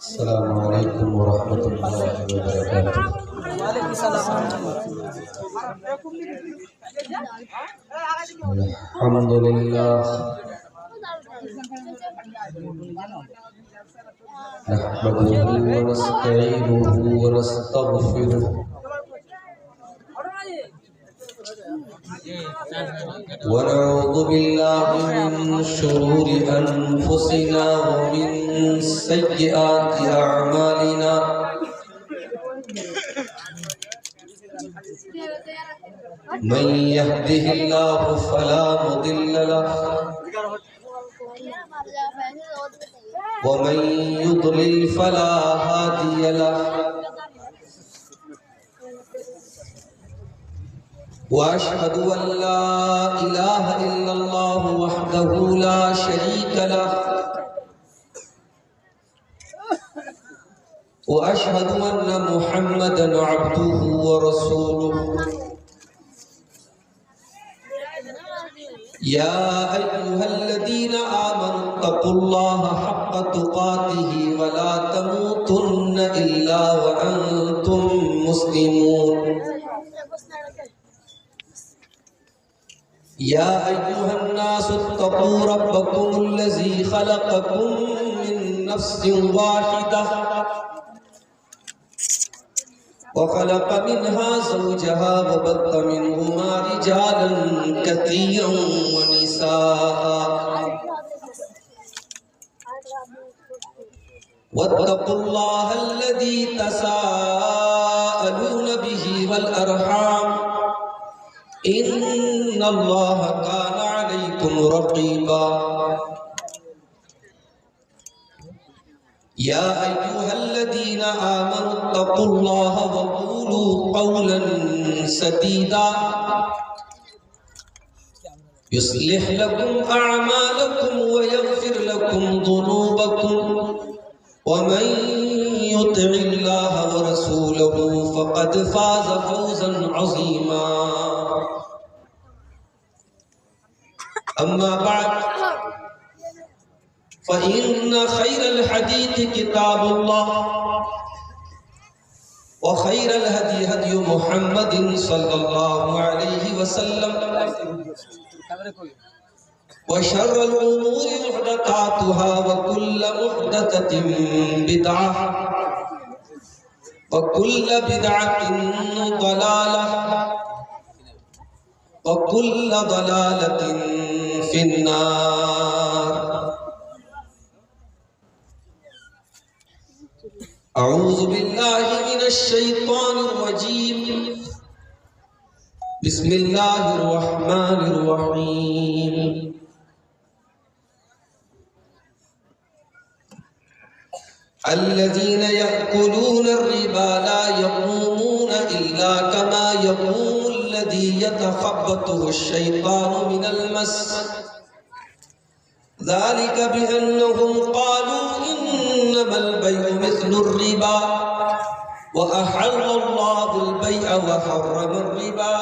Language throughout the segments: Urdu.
السلام علیکم ورحمۃ اللہ وبرکاتہ. الحمد للہ نحمده ونستعینه ونستغفره ونعوذ بالله من شرور أنفسنا ومن سيئات أعمالنا من يهده الله فلا مضل له ومن يضلل فلا هادي له وأشهد أن لا إله إلا الله وحده لا شريك له وأشهد أن محمدا عبده ورسوله. يا أيها الذين آمنوا اتقوا الله حق تقاته ولا تموتن إلا وأنتم مسلمون. يا أيها الناس اتقوا ربكم الذي خلقكم من نفس واحدة وخلق منها زوجها وبث منهما رجالا كثيرا ونساء واتقوا الله الذي تساءلون به والأرحام إن الله كان عليكم رقيبا. يا أيها الذين آمنوا اتقوا الله وقولوا قولا سديدا يصلح لكم أعمالكم ويغفر لكم ذنوبكم ومن يطع الله ورسوله فقد فاز فوزا عظيما. أما بعد فإن خير الحديث كتاب الله وخير الهدي هدي محمد صلى الله عليه وسلم وشر الأمور محدثاتها وكل محدثة بدعة وكل بدعة ضلالة وكل ضلالة في النار. أعوذ بالله من الشيطان الرجيم. بسم الله الرحمن الرحيم. الذين يأكلون الربا لا يقومون إلا كما يقوم الذي يتخبطه الشيطان من المس ذلك بأنهم قالوا إنما البيع مثل الربا وأحل الله البيع وحرم الربا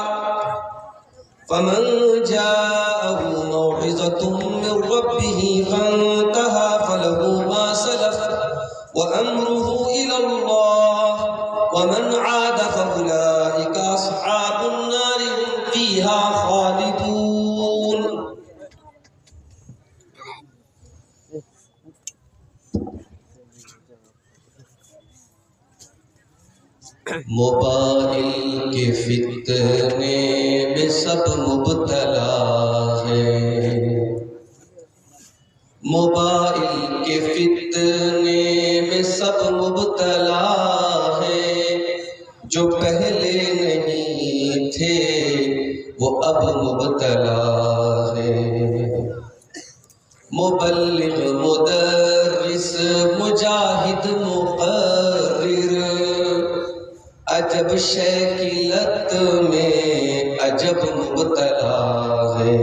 فمن جاءه موعظة من ربه فانتهى فله ما سلف وأمره إلى الله ومن عاد فأولئك أصحاب النار هم فيها خالدون. موبائل کے فتنے میں سب مبتلا ہے. موبائل کے فتنے میں سب مبتلا ہے. جو پہلے نہیں تھے وہ اب مبتلا ہے. مبلغ مدرس مجاہد مقرر عجب شکلت میں عجب مبتلا ہے.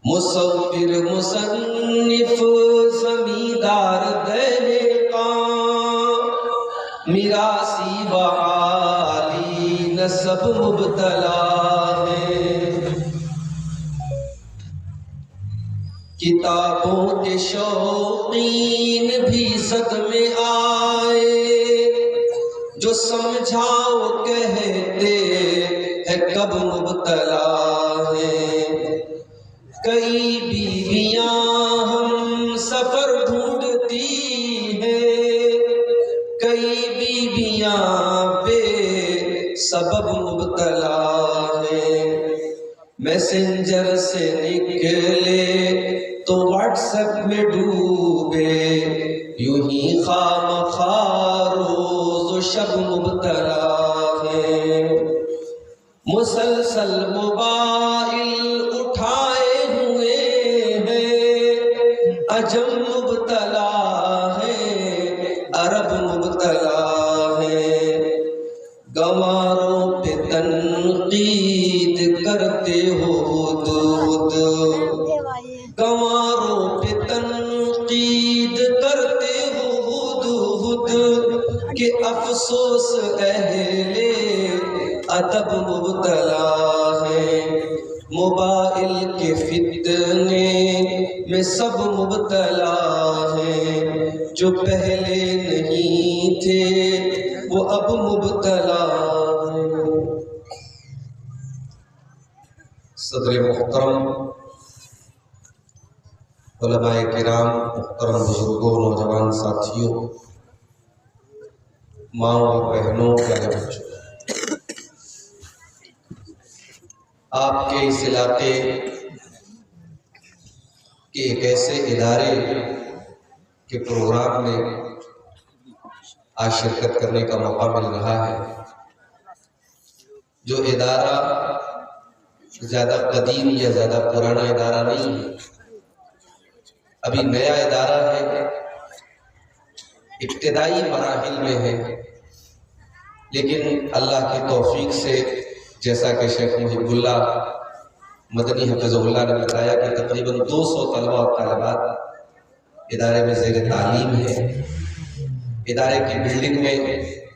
مصور مصنف زمیندار دہقان میراثی وعالی نسب مبتلا ہے. کتابوں کے شوقین بھی صد میں آئے، جو سمجھاؤ کہتے ہے کب مبتلا ہے۔ کئی بیویاں ہم سفر ڈھونڈتی ہیں، کئی بیویاں بے سبب مبتلا ہیں۔ میسنجر سے نکلے تو واٹس ایپ میں ڈوبے، یوں ہی خواہ روز و شب مبتلا ہے۔ مسلسل موبائل اٹھائے ہوئے ہیں، عجم مبتلا ہے، عرب مبتلا ہے۔ گنواروں پہ تنقید کرتے ہو ہدہد، گنواروں پہ تنقید کرتے ہو ہدہد، کہ افسوس اہل ادب مبتلا ہے۔ موبائل کے فتنے میں سب مبتلا ہیں، جو پہلے نہیں تھے وہ اب مبتلا ہیں۔ صدر محترم، علماء کرام، محترم بزرگوں، نوجوان ساتھیوں، ماں اور بہنوں، پیارے بچوں، آپ کے اس علاقے کے ایک ایسے ادارے کے پروگرام میں آج شرکت کرنے کا موقع مل رہا ہے، جو ادارہ زیادہ قدیم یا زیادہ پرانا ادارہ نہیں ہے، ابھی نیا ادارہ ہے، ابتدائی مراحل میں ہے، لیکن اللہ کی توفیق سے، جیسا کہ شیخ محب اللہ مدنی حفظہ اللہ نے بتایا کہ تقریباً 200 طلبہ اور طالبات ادارے میں زیر تعلیم ہے۔ ادارے کی بلڈنگ میں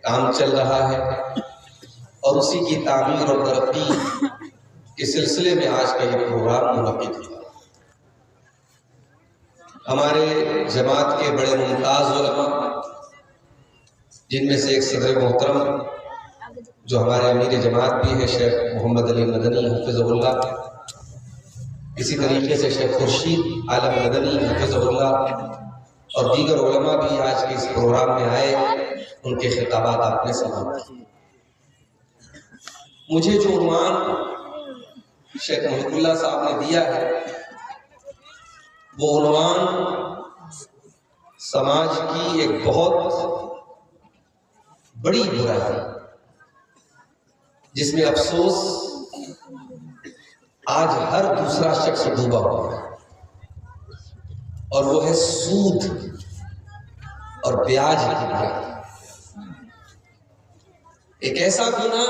کام چل رہا ہے اور اسی کی تعمیر اور ترقی کے سلسلے میں آج کا یہ پروگرام منعقد ہوا۔ ہمارے جماعت کے بڑے ممتاز علماء، جن میں سے ایک صدر محترم جو ہمارے امیر جماعت بھی ہیں، شیخ محمد علی مدنی حفظہ اللہ، اسی طریقے سے شیخ خورشید عالم مدنی حفظہ اللہ، اور دیگر علماء بھی آج کے اس پروگرام میں آئے، ان کے خطابات آپ نے سنا۔ مجھے جو عنوان شیخ محب اللہ صاحب نے دیا ہے، وہ عنوان سماج کی ایک بہت بڑی برائی، جس میں افسوس آج ہر دوسرا شخص ڈوبا ہوا ہے، اور وہ ہے سود اور بیاج کی برائی۔ ایک ایسا گناہ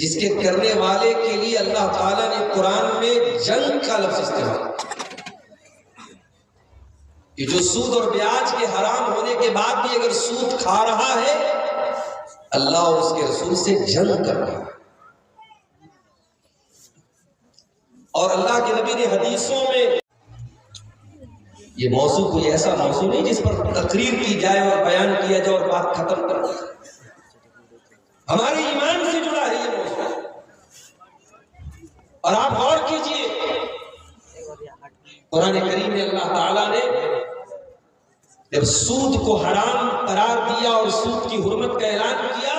جس کے کرنے والے کے لیے اللہ تعالیٰ نے قرآن میں جنگ کا لفظ استعمال کیا، کہ جو سود اور بیاج کے حرام ہونے کے بعد بھی اگر سود کھا رہا ہے، اللہ اور اس کے رسول سے جنگ کر رہا ہے۔ اور اللہ کے نبی نے حدیثوں میں، یہ موضوع کوئی ایسا موضوع نہیں جس پر تقریر کی جائے اور بیان کیا جائے اور بات ختم کر دیں، ہمارے ایمان سے جڑا ہے یہ موضوع۔ اور آپ غور کیجئے، قرآن کریم میں اللہ تعالیٰ نے جب سود کو حرام قرار دیا اور سود کی حرمت کا اعلان کیا،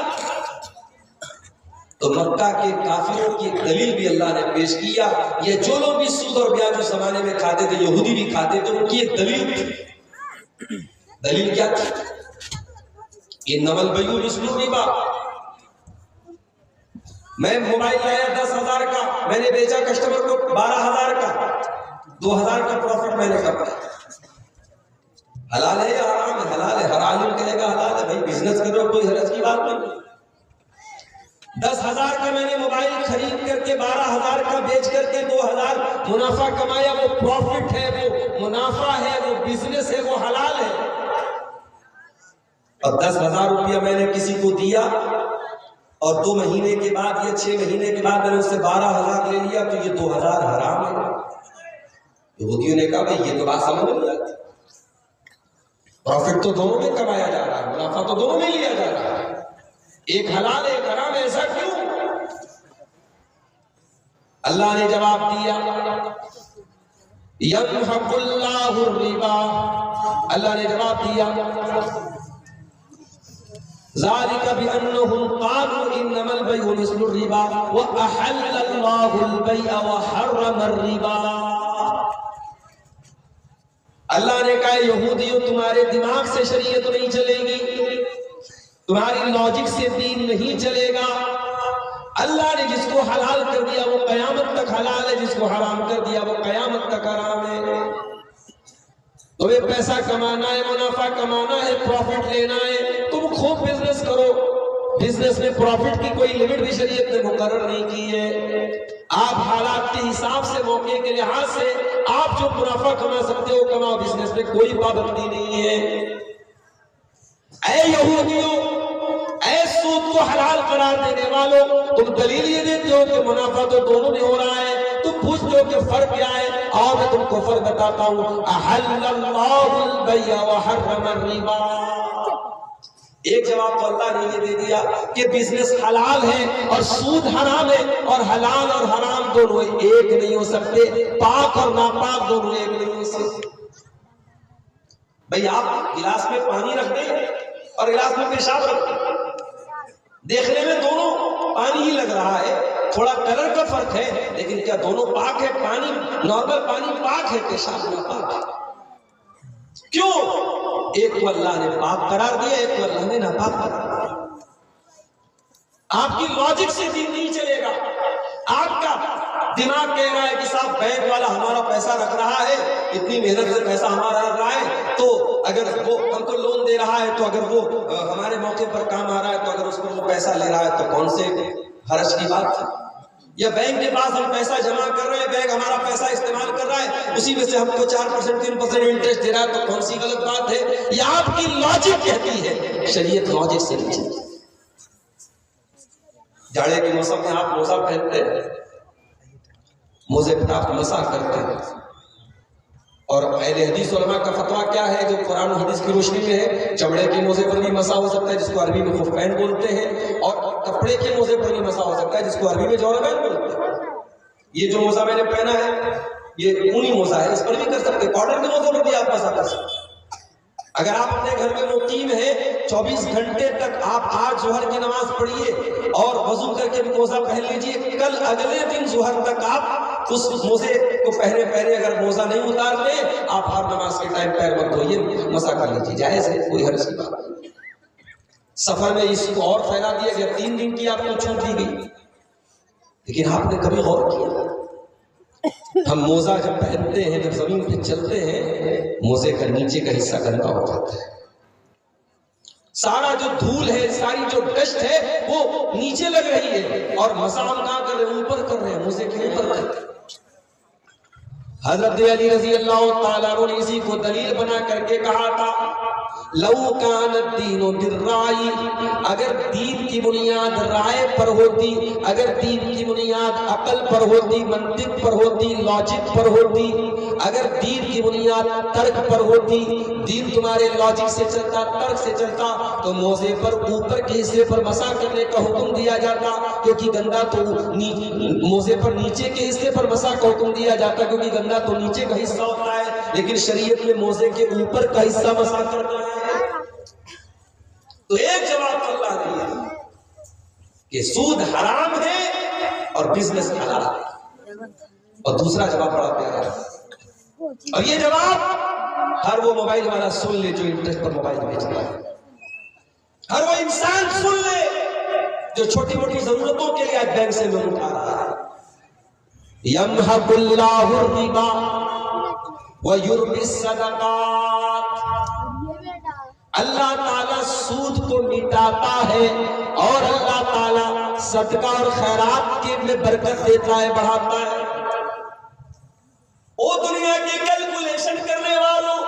تو مکہ کے کافروں کی ایک دلیل بھی اللہ نے پیش کیا۔ یہ جو لوگ بھی سود اور بیاج اس زمانے میں کھاتے تھے، یہودی بھی کھاتے تھے، ان کی ایک دلیل تھی۔ دلیل کیا تھی؟ انما البیع مثل الربا۔ میں موبائل لایا 10,000 کا، میں نے بیچا کسٹمر کو 12,000 کا، 2,000 کا پروفٹ میں نے کر پایا۔ حلال ہے یا حرام ہے؟ حلال ہے۔ ہر عالم کہے گا حلال ہے، بھائی بزنس کر رہے ہو، کوئی حرج کی بات نہیں۔ 10,000 کا میں نے موبائل خرید کر کے 12,000 کا بیچ کر کے 2,000 منافع کمایا، وہ پروفٹ ہے، وہ منافع ہے، وہ بزنس ہے، وہ حلال ہے۔ اور 10,000 روپیہ میں نے کسی کو دیا اور 2 مہینے کے بعد یا 6 مہینے کے بعد میں نے اس سے 12,000 لے لیا، تو یہ 2,000 حرام ہے۔ یہودیوں نے کہا بھائی یہ تو بات سمجھ نہیں آتی، پروفٹ تو دونوں میں کمایا جا رہا ہے، منافع تو دونوں میں لیا جا رہا ہے، ایک حلال ایک حرام، ایسا کیوں؟ اللہ نے جواب دیا یمحق اللہ الربا، اللہ نے جواب دیا ذالک بانہم قالوا انما البیع مثل الربا واحل اللہ البیع وحرم الربا۔ اللہ نے کہا یہودیوں تمہارے دماغ سے شریعت نہیں چلے گی، تمہاری لاجک سے دین نہیں چلے گا۔ اللہ نے جس کو حلال کر دیا وہ قیامت تک حلال ہے، جس کو حرام کر دیا وہ قیامت تک حرام ہے۔ تمہیں پیسہ کمانا ہے، منافع کمانا ہے، پروفٹ لینا ہے، تم خوب بزنس کرو، بزنس میں پروفٹ کی کوئی لمٹ بھی شریعت نے مقرر نہیں کی ہے۔ آپ حالات کے حساب سے، موقع کے لحاظ سے آپ جو منافع کما سکتے ہو کماؤ، بزنس میں کوئی پابندی نہیں ہے۔ اے یہودیوں، اے سود کو حلال قرار دینے والوں، تم دلیل یہ دیتے ہو کہ منافع تو دونوں میں ہو رہا ہے، تم پوچھتے ہو کہ فرق کیا ہے؟ اور میں تم کو فرق بتاتا ہوں، احل اللہ البیع وحرم الربا۔ ایک جواب تو اللہ نے یہ دے دیا کہ بزنس حلال ہے اور سود حرام ہے، اور حلال اور حرام دونوں ایک نہیں ہو سکتے، پاک اور ناپاک دونوں ایک نہیں ہو سکتے۔ بھئی آپ گلاس میں پانی رکھ دیں اور گلاس میں پیشاب رکھ دیں، دیکھنے میں دونوں پانی ہی لگ رہا ہے، تھوڑا کلر کا فرق ہے، لیکن کیا دونوں پاک ہے؟ پانی نارمل پانی پاک ہے، پیشاب ناپاک ہے۔ کیوں؟ ایک کو اللہ نے پاک قرار دیا، ایک کو اللہ نے ناپاک قرار دیا۔ آپ کی لاجک سے دین نہیں چلے گا، آپ کا دماغ کہہ رہا ہے کہ صاحب بینک والا ہمارا پیسہ رکھ رہا ہے، اتنی محنت سے پیسہ ہمارا رکھ رہا ہے، تو اگر وہ ہم کو لون دے رہا ہے، تو اگر وہ ہمارے موقع پر کام آ رہا ہے، تو اگر اس پر وہ پیسہ لے رہا ہے تو کون سے حرج کی بات ہے؟ یا بینک کے پاس ہم پیسہ جمع کر رہے ہیں، بینک ہمارا پیسہ استعمال کر رہا ہے، اسی میں سے ہم کو 4% 3% انٹرسٹ دے رہا ہے، تو کون سی غلط بات ہے؟ یہ آپ کی لاجک کہتی ہے، شریعت لاجک سے نہیں چلتی۔ جاڑے کے موسم میں آپ موزہ پہنتے ہیں، موزے پر آپ مسح کرتے ہیں، اور اہل حدیث علماء کا فتویٰ کیا ہے جو قرآن و حدیث کی روشنی میں ہے؟ چمڑے کے موزے پر بھی مسح ہو سکتا ہے جس کو عربی میں خفین بولتے ہیں، اور کپڑے کے موزے پر بھی مسح ہو سکتا ہے جس کو عربی میں جوربین بولتے ہیں۔ یہ جو موزہ میں نے پہنا ہے یہ اونی موزہ ہے، اس پر بھی کر سکتے، کاٹن کے موزے پر بھی آپ مسح کر سکتے۔ اگر آپ اپنے گھر میں مقیم ہیں 24 گھنٹے تک آپ آج ظہر کی نماز پڑھیے اور وضو کر کے موزہ پہن لیجئے، کل اگلے دن ظہر تک آپ اس موزے کو پہنے اگر موزہ نہیں اتارتے، آپ ہر نماز کے ٹائم پیر مت دھوئیے، مسح کر لیجیے، جائز ہے، کوئی حرج کی بات نہیں۔ سفر میں اس کو اور پھیلا دیا گیا، 3 دن کی آپ کو چھوٹ دی گئی، لیکن آپ نے کبھی غور کیا؟ ہم موزہ جب پہنتے ہیں، جب زمین پہ چلتے ہیں، موزے کا نیچے کا حصہ گندا ہو جاتا ہے، سارا جو دھول ہے، ساری جو ڈسٹ ہے وہ نیچے لگ رہی ہے، اور مسح ہم کہاں کر رہے ہیں؟ اوپر کر رہے ہیں، موزے کے اوپر کر رہے ہیں۔ حضرت علی رضی اللہ تعالیٰ عنہ نے اسی کو دلیل بنا کر کے کہا تھا، لو کان الدین بالرائے، اگر دین کی بنیاد رائے پر ہوتی، اگر دین کی بنیاد عقل پر ہوتی، منطق پر ہوتی، لاجک پر ہوتی، اگر دین کی بنیاد ترک پر ہوتی، دین تمہارے لاجک سے چلتا، ترک سے چلتا، تو موزے پر اوپر کے حصے پر مسح کرنے کا حکم دیا جاتا، کیونکہ گندا تو موزے پر نیچے کے حصے پر مسح کا حکم دیا جاتا، کیونکہ گندا تو نیچے کا حصہ ہوتا ہے، لیکن شریعت میں موزے کے اوپر کا حصہ مسح کرنا ہے۔ تو ایک جواب تو اللہ نے دیا کہ سود حرام ہے اور بزنس حلال ہے، اور دوسرا جواب بڑا پیارا ہے، اور یہ جواب ہر وہ موبائل والا سن لے جو انٹرنیٹ پر موبائل بیچتا ہے، ہر وہ انسان سن لے جو چھوٹی موٹی ضرورتوں کے لیے بینک سے لون اٹھا رہا ہے۔ یمحق اللہ الربا ویربی الصدقات، اللہ تعالیٰ سود کو مٹاتا ہے اور اللہ تعالیٰ صدقہ اور خیرات کے میں برکت دیتا ہے، بڑھاتا ہے۔ او دنیا کی کیلکولیشن کرنے والوں،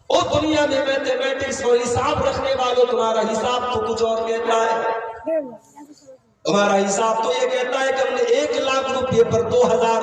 او دنیا میں میتھمیٹکس اور حساب رکھنے والوں، تمہارا حساب تو کچھ اور کہتا ہے۔ تمہارا حساب تو یہ کہتا ہے کہ ہم نے 1 لاکھ روپے پر 2000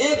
1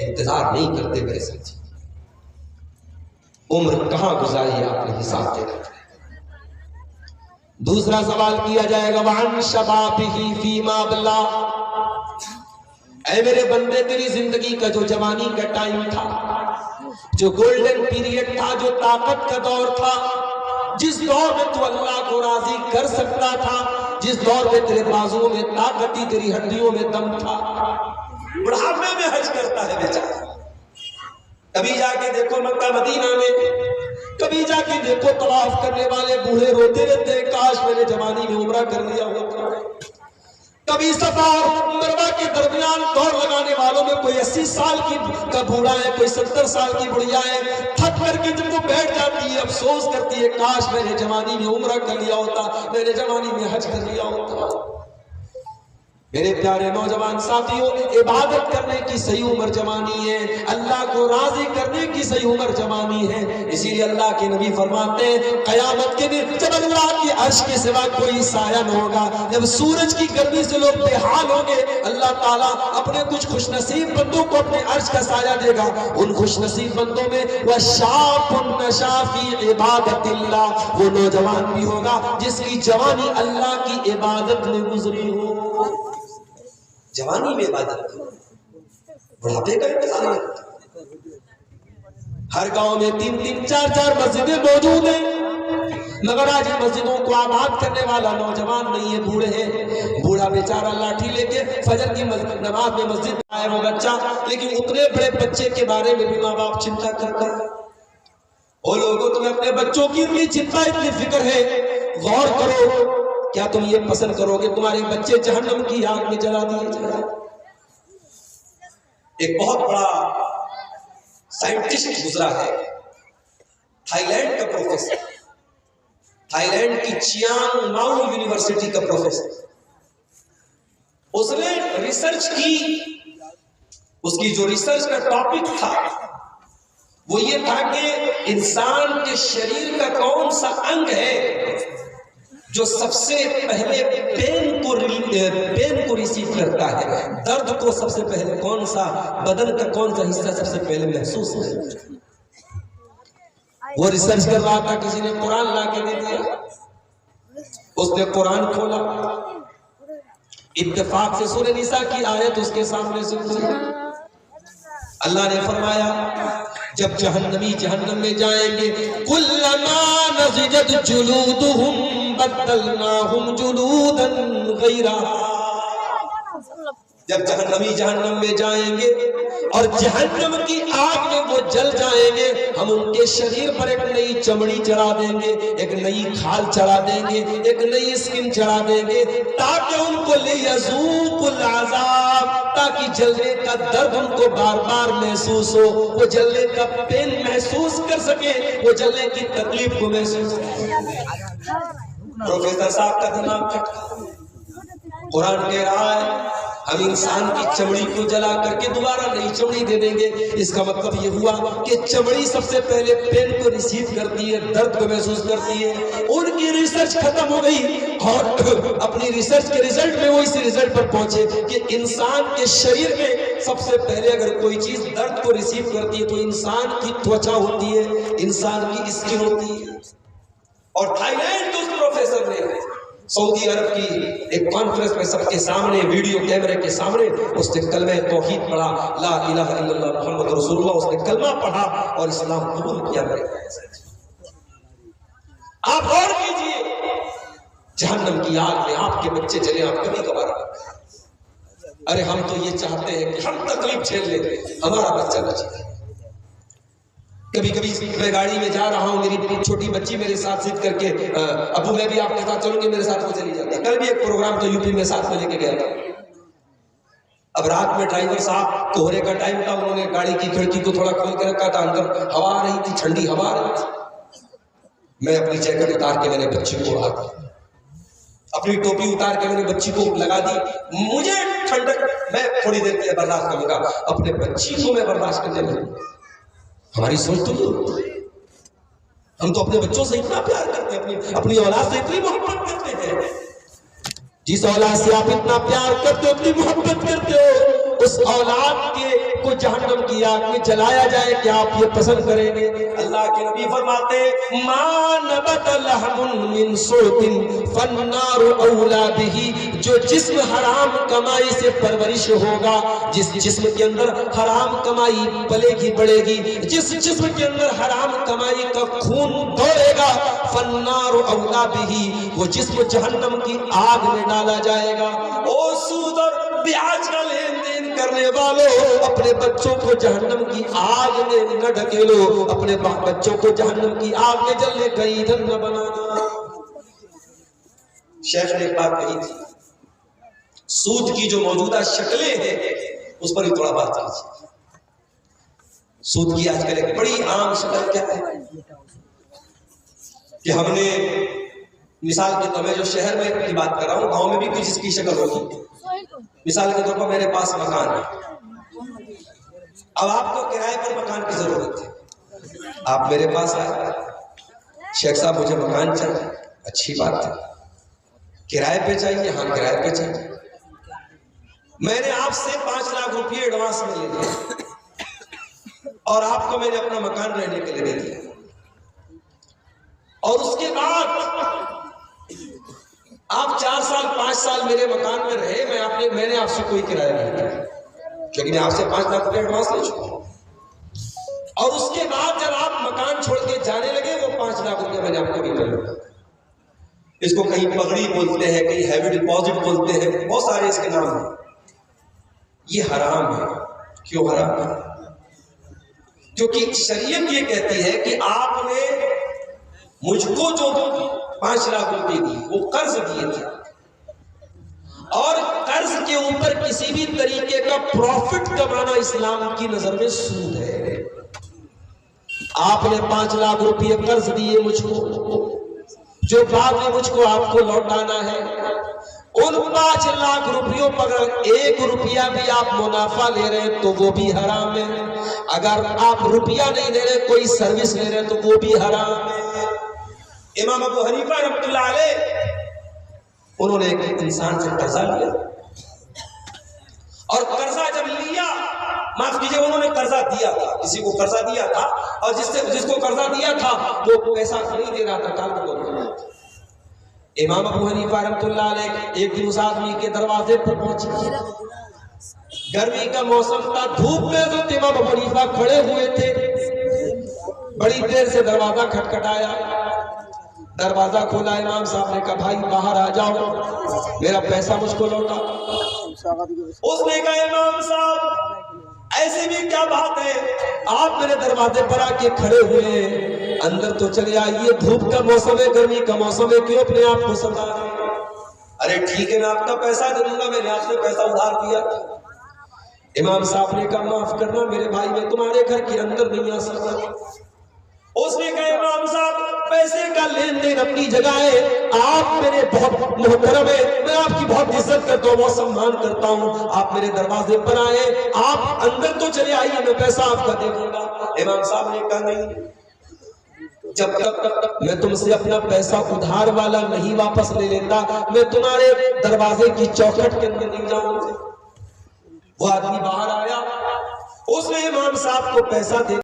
انتظار نہیں کرتے میرے ساتھی. عمر کہاں گزاری آپ نے حساب دے رکھا. دوسرا سوال کیا جائے گا وَعَنْ شَبَابِهِ فِيمَا بَلَّى، اے میرے بندے تیری زندگی کا جو جوانی کا ٹائم تھا، جو گولڈن پیریڈ تھا، جو طاقت کا دور تھا، جس دور میں تو اللہ کو راضی کر سکتا تھا، جس دور میں تیرے بازوؤں میں طاقت تھی، تیری ہڈیوں میں دم تھا، بڑھاپے میں حج کرتا ہے بیچارہ. کبھی جا کے دیکھو مکہ مدینہ میں، کبھی جا کے دیکھو طواف کرنے والے بوڑھے روتے رہتے ہیں کاش میں نے جوانی میں عمرہ کر لیا ہوتا. کبھی صفا اور مروہ کے درمیان دوڑ لگانے والوں میں کوئی 80 سال کا بوڑھا ہے، کوئی 70 سال کی بڑھیا ہے، تھک کر کے جب وہ بیٹھ جاتی ہے افسوس کرتی ہے کاش میں نے جوانی میں عمرہ کر لیا ہوتا، میں نے جوانی میں حج کر لیا ہوتا. میرے پیارے نوجوان ساتھیوں، عبادت کرنے کی صحیح عمر جوانی ہے، اللہ کو راضی کرنے کی صحیح عمر جوانی ہے. اسی لیے اللہ کے نبی فرماتے ہیں قیامت کے دن جب اللہ کی عرش کے سوا کوئی سایہ نہ ہوگا، جب سورج کی گرمی سے لوگ بے حال ہوں گے، اللہ تعالیٰ اپنے کچھ خوش نصیب بندوں کو اپنے عرش کا سایہ دے گا. ان خوش نصیب بندوں میں وَشَابٌ نَشَا فِي عِبَادَةِ اللَّهِ، وہ نوجوان بھی ہوگا جس کی جوانی اللہ کی عبادت میں گزری ہو. جوانی میں عبادت کرو، بڑھاپے کا انتظار ہے. ہر گاؤں میں 3-3 4-4 مسجدیں موجود ہیں، مگر آج مسجدوں کو آباد کرنے والا نوجوان نہیں ہے، بوڑھے ہیں. بوڑھا بیچارہ لاٹھی لے کے فجر کی نماز میں مسجد میں آئے وہ بچہ، لیکن اتنے بڑے بچے کے بارے میں بھی ماں باپ چنتا کرتا ہے. وہ لوگوں تمہیں اپنے بچوں کی اتنی چنتا اتنی فکر ہے، غور کرو کیا تم یہ پسند کرو گے تمہارے بچے جہنم کی آگ میں جلا دیے جائیں؟ ایک بہت بڑا سائنٹسٹ گزرا ہے، تھائی لینڈ کا پروفیسر، تھائی لینڈ کی چیانگ ماؤ یونیورسٹی کا پروفیسر. اس نے ریسرچ کی، اس کی جو ریسرچ کا ٹاپک تھا وہ یہ تھا کہ انسان کے شریر کا کون سا انگ ہے جو سب سے پہلے پین کو ریسیو کرتا ہے، درد کو سب سے پہلے کون سا بدن کا کون سا حصہ سب سے پہلے محسوس ہے. وہ ریسرچ کر رہا تھا، کسی نے قرآن لا کے دے دیا، اس نے قرآن کھولا، اتفاق سے سورہ نساء کی آیت اس کے سامنے سے گزری. اللہ نے فرمایا جب جہنمی جہنم میں جائیں گے کلما نضجت جلودہم بدلناہم جلودا غیرہا، جب جہنمی جہنم میں جائیں گے اور جہنم کی آگ میں وہ جل جائیں گے، ہم ان کے شریر پر ایک نئی چمڑی چڑھا دیں گے، ایک نئی کھال چڑھا دیں گے، ایک نئی اسکن چڑھا دیں گے، تاکہ ان کو لیذوقوا العذاب، تاکہ جلنے کا درد ان کو بار بار محسوس ہو، وہ جلنے کا پین محسوس کر سکے، وہ جلنے کی تکلیف کو محسوس کر سکے. پروفیسر صاحب کا دماغ کھٹکا. قرآن کہہ رہا ہے ہم انسان کی چمڑی کو جلا کر کے دوبارہ نئی چمڑی دے دیں گے. اس کا مطلب یہ ہوا کہ چمڑی سب سے پہلے پین کو ریسیو کرتی ہے، درد کو محسوس کرتی ہے. ان کی ریسرچ ختم ہو گئی اور اپنی ریسرچ کے ریزلٹ میں وہ اس ریزلٹ پر پہنچے کہ انسان کے شریر میں سب سے پہلے اگر کوئی چیز درد کو ریسیو کرتی ہے تو انسان کی توچا ہوتی ہے، انسان کی اسکن ہوتی ہے. اور تھائی لینڈ کے اس پروفیسر نے سعودی عرب کی ایک کانفرنس میں سب کے سامنے ویڈیو کیمرے کے سامنے اس نے کلمہ توحید پڑھا، لا الہ الا اللہ محمد رسول اللہ، اس نے کلمہ پڑھا اور اسلام قبول کیا. آپ غور کیجئے، جہنم کی آگ میں آپ کے بچے جلے، آپ کبھی کبھار ارے ہم تو یہ چاہتے ہیں کہ ہم تکلیف جھیل لیں، ہمارا بچہ بچے. کبھی کبھی میں گاڑی میں جا رہا ہوں، میری چھوٹی بچی میرے ساتھ سیٹ کر کے ابو میں بھی آپ کے ساتھ چلوں گے، میرے ساتھ وہ چلی جاتی ہے. کل بھی ایک پروگرام تو یوپی میں ساتھ میں لے کے گیا تھا. اب رات میں ڈرائیور صاحب کوہرے کا ٹائم تھا، انہوں نے گاڑی کی کھڑکی کو تھوڑا کھول کے رکھا تھا، اندر ہوا آ رہی تھی، ٹھنڈی ہوا آ رہی تھی. میں اپنی جیکٹ اتار کے میں نے بچی کو اڑا دی، اپنی ٹوپی اتار کے میں نے بچی کو لگا دی. مجھے ٹھنڈک میں تھوڑی دیر کے لیے برداشت کروں گا، اپنے بچی کو میں برداشت کرنے لگوں. ہماری سوچ تو نہیں، ہم تو اپنے بچوں سے اتنا پیار کرتے ہیں، اپنی اولاد سے اتنی محبت کرتے ہیں. جس اولاد سے آپ اتنا پیار کرتے ہو، اتنی محبت کرتے ہو، اس اولاد کے کو جہنم کی آگ میں جلایا جائے، کیا آپ یہ پسند کریں گے؟ اللہ کے نبی فرماتے ما نبت لحم من صوت فالنار اولا بہ، جو جسم حرام کمائی سے پرورش ہوگا، جس جسم کے اندر حرام کمائی پلے گی بڑھے گی، جس جسم کے اندر حرام کمائی کا خون دوڑے گا، فالنار اولا بہ، وہ جسم جہنم کی آگ میں ڈالا جائے گا۔ او سود اور بیاج کا لین دین کرنے والوں، اپنے بچوں کو جہنم کی آگ میں نہ ڈھکیلو، اپنے بچوں کو جہنم کی آگ میں جلنے کا ایندھن نہ بنانا۔ شیخ نے ایک بات کہی تھی، سود کی جو موجودہ شکلیں ہیں اس پر بھی تھوڑا بات کیجیے۔ سود کی آج کل ایک بڑی عام شکل کیا ہے کہ ہم نے مثال کے طور میں جو شہر میں کی بات کر رہا ہوں، گاؤں میں بھی کچھ اس کی شکل ہوگی۔ مثال کے طور پر میرے پاس مکان ہے، اب آپ کو کرائے پر مکان کی ضرورت ہے، آپ میرے پاس آئے، شیخ صاحب مجھے مکان چاہیے، اچھی بات ہے، کرائے پہ چاہیے؟ ہاں کرائے پہ چاہیے۔ میں نے آپ سے 5 لاکھ روپے ایڈوانس میں لے لیا اور آپ کو میں نے اپنا مکان رہنے کے لیے دے دیا، اور اس کے بعد آپ 4 سال 5 سال میرے مکان میں رہے، میں نے آپ سے کوئی کرایہ نہیں دیا کیونکہ میں آپ سے 5 لاکھ روپے ایڈوانس لے چکا ہوں، اور اس کے بعد جب آپ مکان چھوڑ کے جانے لگے وہ 5 لاکھ روپے میں نے آپ کو بھی دے دیا۔ اس کو کہیں پگڑی بولتے ہیں، کہیں ہیوی ڈپازٹ بولتے ہیں، بہت سارے اس کے نام ہیں۔ یہ حرام ہے۔ کیوں حرام ہے؟ کیونکہ شریعت یہ کہتی ہے کہ آپ نے مجھ کو جو 5 لاکھ روپے دی وہ قرض دیے تھے، اور قرض کے اوپر کسی بھی طریقے کا پروفٹ کمانا اسلام کی نظر میں سود ہے۔ آپ نے 5 لاکھ روپے قرض دیے مجھ کو، جو بعد میں مجھ کو آپ کو لوٹانا ہے، ان 5 لاکھ روپیوں پر اگر 1 روپیہ بھی آپ منافع لے رہے ہیں تو وہ بھی حرام ہے، اگر آپ روپیہ نہیں لے رہے کوئی سروس لے رہے ہیں تو وہ بھی حرام ہے۔ امام ابو حنیفہ رحمۃ اللہ علیہ انہوں نے ایک انسان سے قرضہ لیا، اور قرضہ جب لیا، معاف کیجئے انہوں نے قرضہ دیا تھا، کسی کو قرضہ دیا تھا، اور جس کو قرضہ دیا تھا وہ پیسہ نہیں دے رہا تھا، کال کو دے رہا تھا۔ امام ابو حنیفہ رحمۃ اللہ علیہ ایک دن اس آدمی کے دروازے پر پہنچے، گرمی کا موسم تھا، دھوپ میں تو امام ابو حنیفہ کھڑے ہوئے تھے، بڑی دیر سے دروازہ کھٹکھٹایا، دروازہ کھولا، امام صاحب نے کہا بھائی باہر آ جاؤ، میرا پیسہ مجھ کو لوٹا۔ اس نے کہا امام صاحب ایسی بھی کیا بات ہے، آپ میرے دروازے پر آ کے کھڑے ہوئے، اندر تو چلے آئیے، دھوپ کا موسم ہے، گرمی کا موسم ہے، کیوں اپنے آپ کو ستا رہے ہیں؟ ارے ٹھیک ہے میں آپ کا پیسہ دے دوں گا، میں نے آپ سے پیسہ ادھار دیا۔ امام صاحب نے کہا معاف کرنا میرے بھائی، میں تمہارے گھر کے اندر نہیں آ سکتا۔ اس نے کہا امام صاحب پیسے کا لین دین اپنی جگہ ہے، آپ میرے بہت محترم ہیں، میں آپ کی بہت عزت کرتا ہوں، بہت سمان کرتا ہوں، آپ میرے دروازے پر آئے، آپ اندر تو چلے آئیے، میں پیسہ آپ کا دے دوں گا۔ امام صاحب نے کہا نہیں، جب تک میں تم سے اپنا پیسہ ادھار والا نہیں واپس لے لیتا، میں تمہارے دروازے کی چوکھٹ کے اندر نہیں جاؤں گا۔ وہ آدمی باہر آیا، اس نے امام صاحب کو پیسہ دے